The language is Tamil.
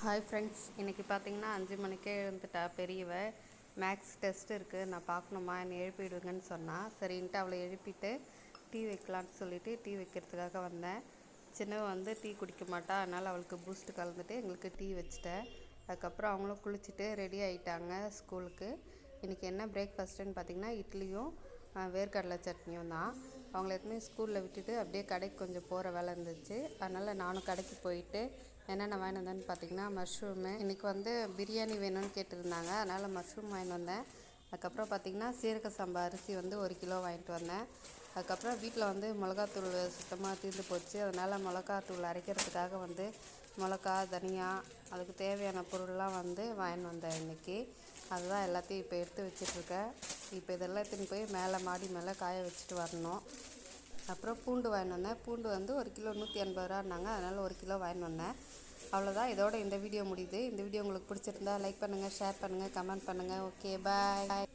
ஹாய் ஃப்ரெண்ட்ஸ், இன்றைக்கி பார்த்தீங்கன்னா 5 மணிக்கே எழுந்துட்டா பெரியவ. மேக்ஸ் டெஸ்ட் இருக்குது, நான் பார்க்கணுமா, என்னை எழுப்பிடுவேங்கன்னு சொன்னால் சரின்ட்டு அவளை எழுப்பிட்டு டீ வைக்கலான்னு சொல்லிவிட்டு டீ வைக்கிறதுக்காக வந்தேன். சின்னவ வந்து டீ குடிக்க மாட்டா, அதனால் அவளுக்கு பூஸ்ட் கலந்துட்டு எங்களுக்கு டீ வச்சுட்டேன். அதுக்கப்புறம் அவங்களும் குளிச்சுட்டு ரெடி ஆகிட்டாங்க ஸ்கூலுக்கு. இன்றைக்கி என்ன பிரேக்ஃபாஸ்ட்டுன்னு பார்த்திங்கன்னா இட்லியும் வேர்க்கடலை சட்னியும் தான். அவங்கள எதுவுமே ஸ்கூலில் விட்டுட்டு அப்படியே கடைக்கு கொஞ்சம் போகிற வேலை இருந்துச்சு. அதனால் நானும் கடைக்கு போயிட்டு என்னென்ன வாங்கிட்டு வந்தேன்னு பார்த்தீங்கன்னா மஷ்ரூமு. இன்றைக்கி வந்து பிரியாணி வேணும்னு கேட்டிருந்தாங்க, அதனால் மஷ்ரூம் வாங்கிட்டு வந்தேன். அதுக்கப்புறம் பார்த்திங்கன்னா சீரக சம்பா அரிசி வந்து 1 கிலோ வாங்கிட்டு வந்தேன். அதுக்கப்புறம் வீட்டில் வந்து மிளகாத்தூள் சுத்தமாக தீர்ந்து போச்சு, அதனால் மிளகாத்தூள் அரைக்கிறதுக்காக வந்து மிளகா, தனியா, அதுக்கு தேவையான பொருள்லாம் வந்து வாங்கிட்டு வந்தேன் இன்றைக்கி. அதுதான் எல்லாத்தையும் இப்போ எடுத்து வச்சிட்ருக்கேன். இப்போ இதெல்லாம் எடுத்துன்னு போய் மேலே மாடி மேலே காய வச்சுட்டு வரணும். அப்புறம் பூண்டு வாங்கிட்டு வந்தேன். பூண்டு வந்து 1 கிலோ 180 ரூபான்னாங்க, அதனால் 1 கிலோ வாங்கிட்டு வந்தேன். அவ்வளோதான், இதோட இந்த வீடியோ முடியுது. இந்த வீடியோ உங்களுக்கு பிடிச்சிருந்தா லைக் பண்ணுங்கள், ஷேர் பண்ணுங்கள், கமெண்ட் பண்ணுங்கள். ஓகே, பாய்.